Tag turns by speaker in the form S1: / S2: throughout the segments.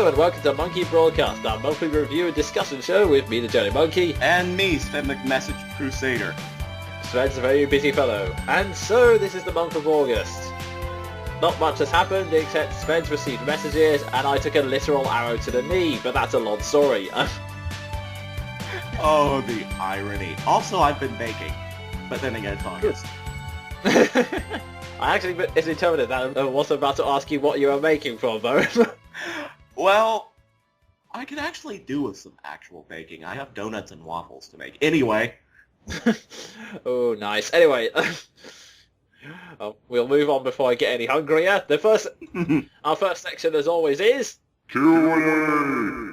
S1: and welcome to Monkey Broadcast, our monthly review and discussion show with me, the Jonin Monkey.
S2: And me, Sven McMessage Crusader.
S1: Sven's a very busy fellow. And so, this is the month of August. Not much has happened, except Sven's received messages, and I took a literal arrow to the knee, but that's a long story.
S2: Oh, the irony. Also, I've been baking. But then again, it's August.
S1: I actually misinterpreted that. I was about to ask you what you were making from, though.
S2: Well, I could actually do with some actual baking. I have donuts and waffles to make. Anyway.
S1: Oh, nice. Anyway, we'll move on before I get any hungrier. Our first section, as always, is
S3: Q&A!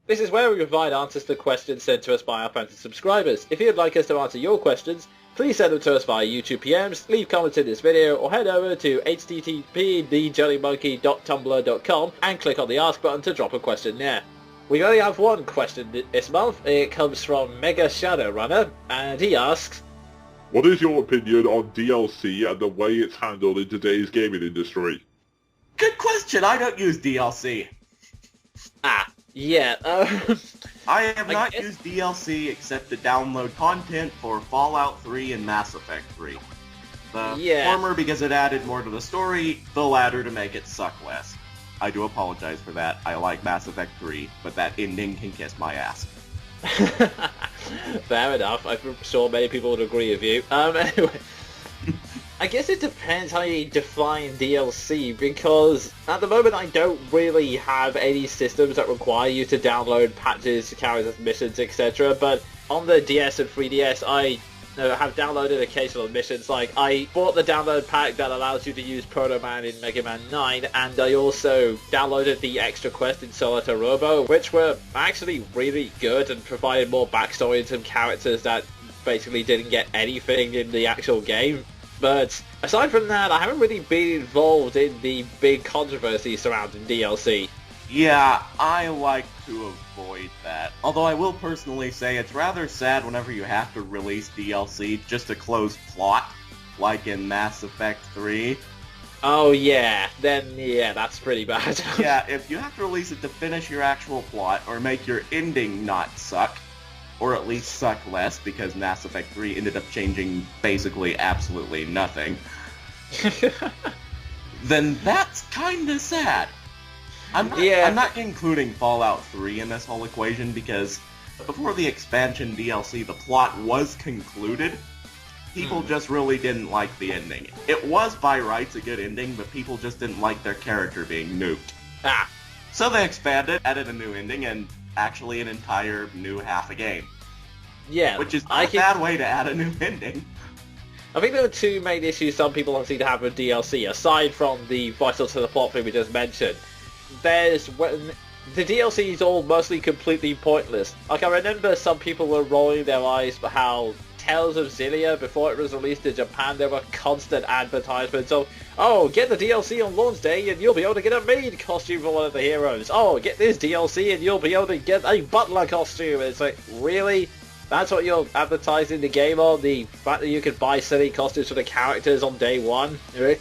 S1: This is where we provide answers to questions sent to us by our fans and subscribers. If you'd like us to answer your questions, please send them to us via YouTube PMs, leave comments in this video, or head over to http://thejohnnymonkey.tumblr.com and click on the Ask button to drop a question there. We only have one question this month. It comes from Mega Shadowrunner, and he asks,
S3: What is your opinion on DLC and the way it's handled in today's gaming industry?
S2: Good question. I don't use DLC.
S1: Yeah,
S2: I have not used DLC except to download content for Fallout 3 and Mass Effect 3. The former because it added more to the story, the latter to make it suck less. I do apologize for that. I like Mass Effect 3, but that ending can kiss my ass.
S1: Fair enough. I'm sure many people would agree with you. Anyway, I guess it depends how you define DLC, because at the moment I don't really have any systems that require you to download patches, characters, missions, etc. But on the DS and 3DS, I have downloaded occasional missions. Like, I bought the download pack that allows you to use Proto Man in Mega Man 9, and I also downloaded the extra quest in Solita Robo, which were actually really good and provided more backstory and some characters that basically didn't get anything in the actual game. But aside from that, I haven't really been involved in the big controversy surrounding DLC.
S2: Yeah, I like to avoid that. Although I will personally say it's rather sad whenever you have to release DLC just to close plot, like in Mass Effect 3.
S1: Oh yeah, then yeah, that's pretty bad.
S2: Yeah, if you have to release it to finish your actual plot, or make your ending not suck, or at least suck less, because Mass Effect 3 ended up changing basically absolutely nothing, then that's kinda sad. I'm not including Fallout 3 in this whole equation, because before the expansion DLC, the plot was concluded. People just really didn't like the ending. It was by rights a good ending, but people just didn't like their character being nuked. So they expanded, added a new ending, and actually an entire new half a game.
S1: Yeah,
S2: which is a bad way to add a new ending.
S1: I think there are two main issues some people seem to have with DLC, aside from the vital to the plot thing we just mentioned. There's when the DLC is all mostly completely pointless. Like, I remember some people were rolling their eyes for how Tales of Xillia, before it was released in Japan, there were constant advertisements of, oh, get the DLC on launch day and you'll be able to get a maid costume for one of the heroes. Oh, get this DLC and you'll be able to get a butler costume. And it's like, really? That's what you're advertising the game on? The fact that you can buy silly costumes for the characters on day one? Really?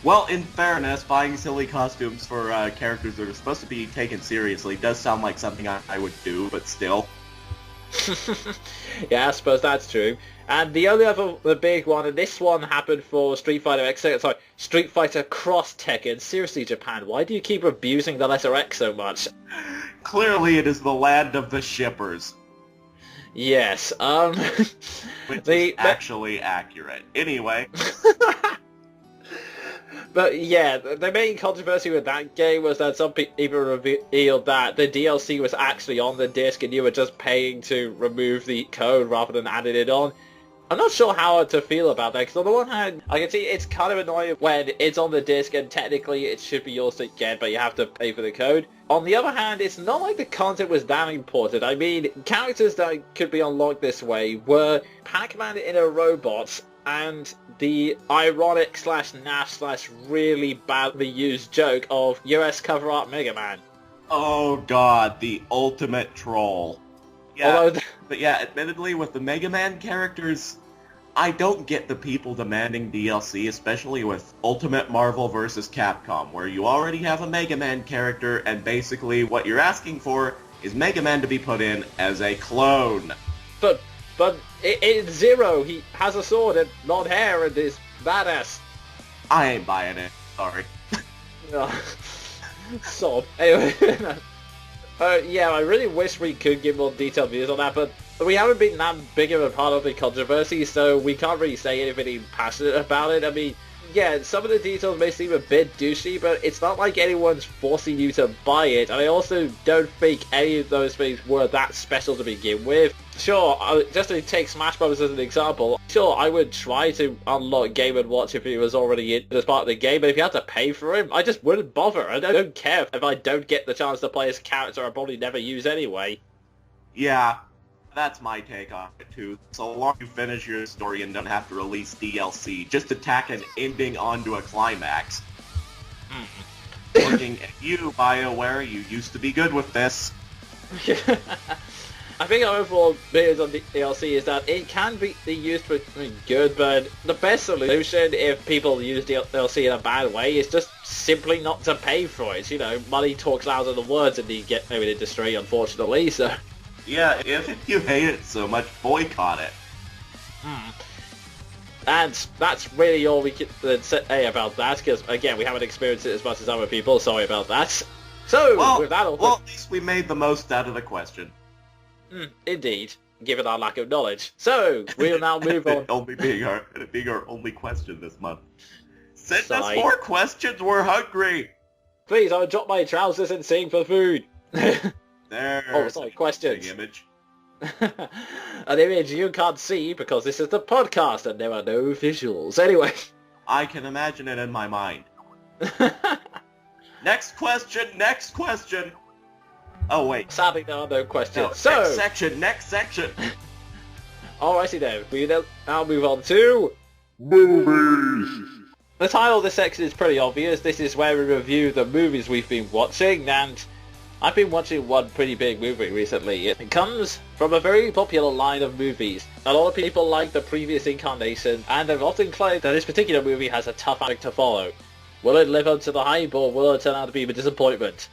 S2: Well, in fairness, buying silly costumes for characters that are supposed to be taken seriously does sound like something I would do, but still.
S1: Yeah, I suppose that's true. And the big one, and this one happened for Street Fighter Cross Tekken. Seriously, Japan, why do you keep abusing the letter X so much?
S2: Clearly it is the land of the shippers.
S1: Yes,
S2: which is actually accurate. Anyway.
S1: But yeah, the main controversy with that game was that some people even revealed that the DLC was actually on the disc and you were just paying to remove the code rather than adding it on. I'm not sure how to feel about that, because on the one hand, I can see it's kind of annoying when it's on the disc and technically it should be yours to get, but you have to pay for the code. On the other hand, it's not like the content was that important. I mean, characters that could be unlocked this way were Pac-Man in a robot, and the ironic / really badly used joke of US cover art Mega Man.
S2: Oh god, the ultimate troll. Yeah, but yeah, admittedly, with the Mega Man characters, I don't get the people demanding DLC, especially with Ultimate Marvel vs. Capcom, where you already have a Mega Man character, and basically what you're asking for is Mega Man to be put in as a clone.
S1: But in Zero, he has a sword and blonde hair and is badass.
S2: I ain't buying it. Sorry.
S1: Sob. Anyway, yeah, I really wish we could give more detailed views on that, but we haven't been that big of a part of the controversy, so we can't really say anything passionate about it. I mean, yeah, some of the details may seem a bit douchey, but it's not like anyone's forcing you to buy it, and I also don't think any of those things were that special to begin with. Sure, just to take Smash Bros. As an example, sure, I would try to unlock Game & Watch if it was already in as part of the game, but if you had to pay for him, I just wouldn't bother. I don't care if I don't get the chance to play as a character I'll probably never use anyway.
S2: Yeah, that's my take on it too. So long as you finish your story and don't have to release DLC, just to tack an ending onto a climax. Looking at you, BioWare, you used to be good with this.
S1: I think our overall opinions on DLC is that it can be used for good, but the best solution if people use DLC in a bad way is just simply not to pay for it. You know, money talks louder than words in the gaming industry, unfortunately, so...
S2: Yeah, if you hate it so much, boycott it.
S1: And that's really all we can say about that, because, again, we haven't experienced it as much as other people, sorry about that. So, with that all...
S2: Well, at least we made the most out of the question.
S1: Indeed, given our lack of knowledge. So, we'll now move on.
S2: Only being our only question this month. Send us more questions, we're hungry!
S1: Please, I'll drop my trousers and sing for food.
S2: There.
S1: Oh, sorry, questions.
S2: Image.
S1: An image you can't see because this is the podcast and there are no visuals. Anyway.
S2: I can imagine it in my mind. Next question! Oh, wait.
S1: Sadly, there are no questions.
S2: No,
S1: so,
S2: next section!
S1: Alrighty then, we now move on to...
S3: Movies!
S1: The title of this section is pretty obvious. This is where we review the movies we've been watching, and I've been watching one pretty big movie recently. It comes from a very popular line of movies. A lot of people like the previous incarnation, and they've often claimed that this particular movie has a tough act to follow. Will it live up to the hype, or will it turn out to be a disappointment?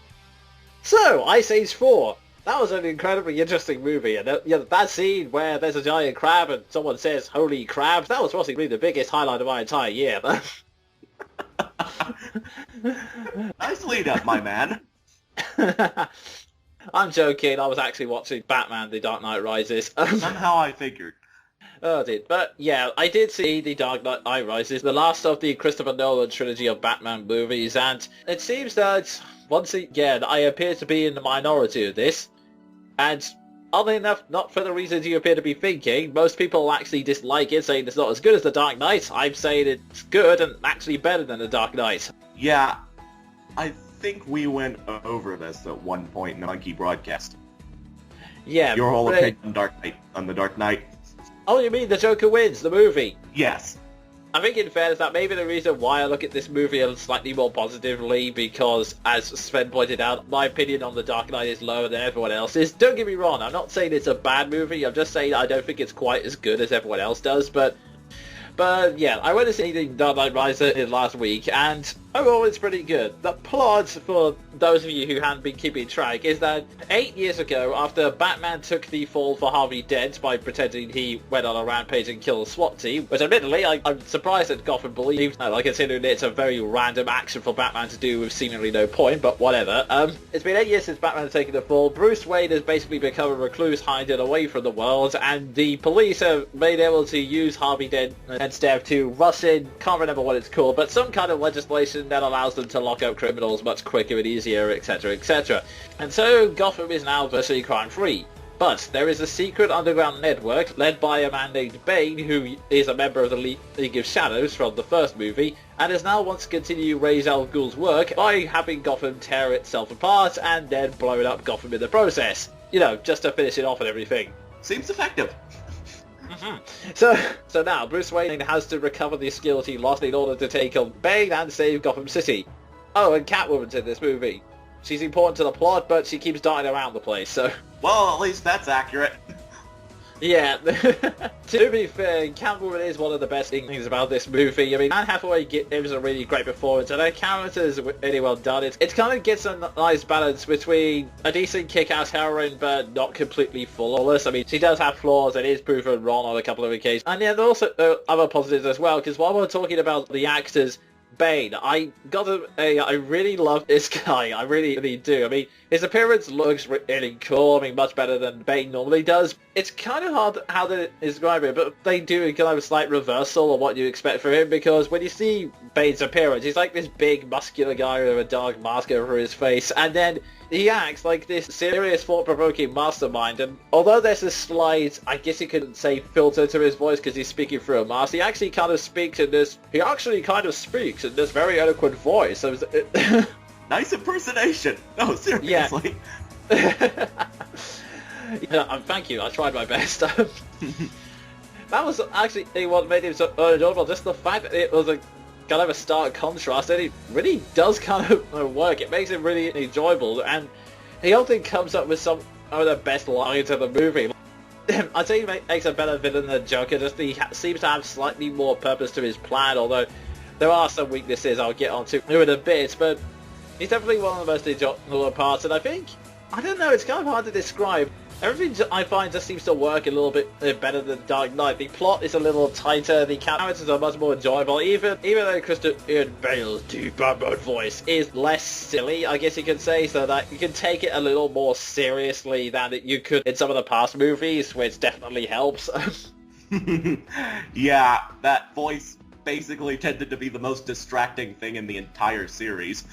S1: So, Ice Age 4. That was an incredibly interesting movie, and that scene where there's a giant crab and someone says, "Holy crab," that was possibly the biggest highlight of my entire year.
S2: Nice lead up, my man.
S1: I'm joking, I was actually watching Batman The Dark Knight Rises.
S2: Somehow I figured.
S1: Oh, I did. But yeah, I did see The Dark Knight Rises, the last of the Christopher Nolan trilogy of Batman movies, and it seems that, once again, I appear to be in the minority of this. And oddly enough, not for the reasons you appear to be thinking, most people actually dislike it, saying it's not as good as The Dark Knight. I'm saying it's good and actually better than The Dark Knight.
S2: Yeah, I think we went over this at one point in the Monkey broadcast.
S1: Yeah.
S2: Your whole opinion on The Dark Knight.
S1: Oh, you mean the Joker wins, the movie?
S2: Yes.
S1: I think in fairness that may be the reason why I look at this movie slightly more positively, because, as Sven pointed out, my opinion on The Dark Knight is lower than everyone else's. Don't get me wrong, I'm not saying it's a bad movie, I'm just saying I don't think it's quite as good as everyone else does, but yeah, I went to see The Dark Knight Rises last week, and overall it's pretty good. The plot, for those of you who haven't been keeping track, is that 8 years ago, after Batman took the fall for Harvey Dent by pretending he went on a rampage and killed a SWAT team, which admittedly I'm surprised that Gotham believed, considering it's a very random action for Batman to do with seemingly no point, but whatever. It's been 8 years since Batman has taken the fall. Bruce Wayne has basically become a recluse hiding away from the world, and the police have been able to use Harvey Dent instead to rush in, can't remember what it's called, but some kind of legislation that allows them to lock up criminals much quicker and easier, etc, etc. And so Gotham is now virtually crime-free. But there is a secret underground network led by a man named Bane, who is a member of the League of Shadows from the first movie, and is now wants to continue Ra's al Ghul's work by having Gotham tear itself apart and then blowing up Gotham in the process. You know, just to finish it off and everything.
S2: Seems effective.
S1: So now Bruce Wayne has to recover the skills he lost in order to take on Bane and save Gotham City. Oh, and Catwoman's in this movie. She's important to the plot, but she keeps darting around the place, so...
S2: Well, at least that's accurate.
S1: Yeah, to be fair, Catwoman is one of the best things about this movie. I mean, Anne Hathaway gives a really great performance, and her character is really well done. It kind of gets a nice balance between a decent kick-ass heroine, but not completely flawless. I mean, she does have flaws, and is proven wrong on a couple of occasions. And yeah, there are also other positives as well, because while we're talking about the actors, Bane, I really love this guy. I really, really do. I mean, his appearance looks really cool. I mean, much better than Bane normally does. It's kind of hard how to describe it, but they do kind of a slight reversal of what you expect from him, because when you see Bane's appearance, he's like this big, muscular guy with a dark mask over his face, and then he acts like this serious, thought-provoking mastermind, and although there's a slight, I guess you could say, filter to his voice because he's speaking through a mask, he actually kind of speaks in this very eloquent voice. So
S2: nice impersonation! No, seriously.
S1: Yeah. Thank you, I tried my best. That was actually what made him so enjoyable, just the fact that it was a kind of a stark contrast, and it really does kind of work. It makes it really enjoyable, and he often comes up with some of the best lines of the movie. I'd say he makes a better villain than Joker, just he seems to have slightly more purpose to his plan, although there are some weaknesses I'll get onto in a bit, but he's definitely one of the most enjoyable parts, and I don't know, it's kind of hard to describe. Everything I find just seems to work a little bit better than Dark Knight. The plot is a little tighter, the characters are much more enjoyable, even though Christian Bale's deep Batman voice is less silly, I guess you could say, so that you can take it a little more seriously than you could in some of the past movies, which definitely helps.
S2: Yeah, that voice basically tended to be the most distracting thing in the entire series.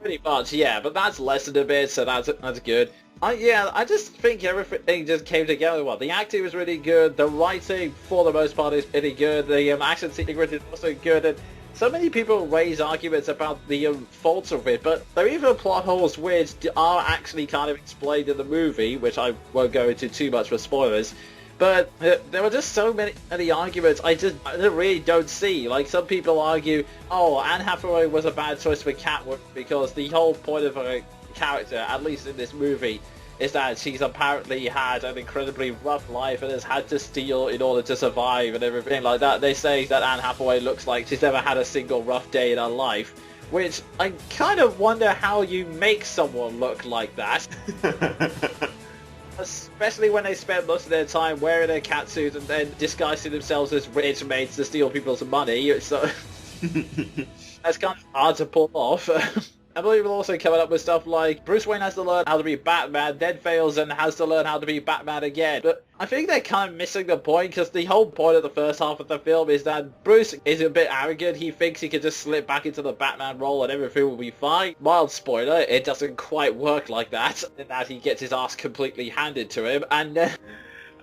S1: Pretty much, yeah, but that's lessened a bit, so that's good. I just think everything just came together well. The acting was really good, the writing, for the most part, is pretty good, the action sequence is also good, and so many people raise arguments about the faults of it, but there are even plot holes which are actually kind of explained in the movie, which I won't go into too much for spoilers. But there were just so many of the arguments I really don't see. Like, some people argue, oh, Anne Hathaway was a bad choice for Catwoman because the whole point of her character, at least in this movie, is that she's apparently had an incredibly rough life and has had to steal in order to survive and everything like that. They say that Anne Hathaway looks like she's never had a single rough day in her life, which I kind of wonder how you make someone look like that. Especially when they spend most of their time wearing their catsuit and then disguising themselves as rich maids to steal people's money. So that's kind of hard to pull off. I believe we're also coming up with stuff like Bruce Wayne has to learn how to be Batman, then fails and has to learn how to be Batman again. But I think they're kind of missing the point, because the whole point of the first half of the film is that Bruce is a bit arrogant. He thinks he can just slip back into the Batman role and everything will be fine. Mild spoiler, it doesn't quite work like that, in that he gets his ass completely handed to him, and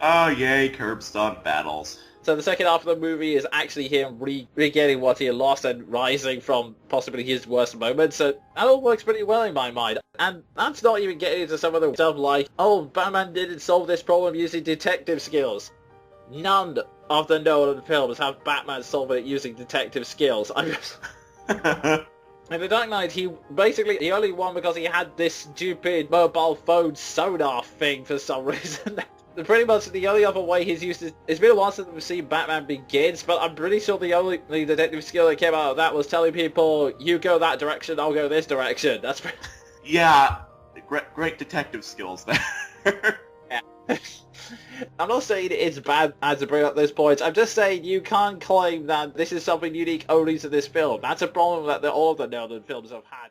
S2: oh yay, curb stomp battles.
S1: So the second half of the movie is actually him regaining what he lost and rising from possibly his worst moments. So that all works pretty well in my mind. And that's not even getting into some of the stuff like, oh, Batman didn't solve this problem using detective skills. None of the Nolan films have Batman solve it using detective skills. In The Dark Knight, he only won because he had this stupid mobile phone sonar thing for some reason. Pretty much the only other way he's used it's been a while since we've seen Batman Begins, but I'm pretty sure the only detective skill that came out of that was telling people, you go that direction, I'll go this direction. That's
S2: yeah, great detective skills there.
S1: Yeah. I'm not saying it's bad as to bring up those points. I'm just saying you can't claim that this is something unique only to this film. That's a problem that all of the Nolan films have had.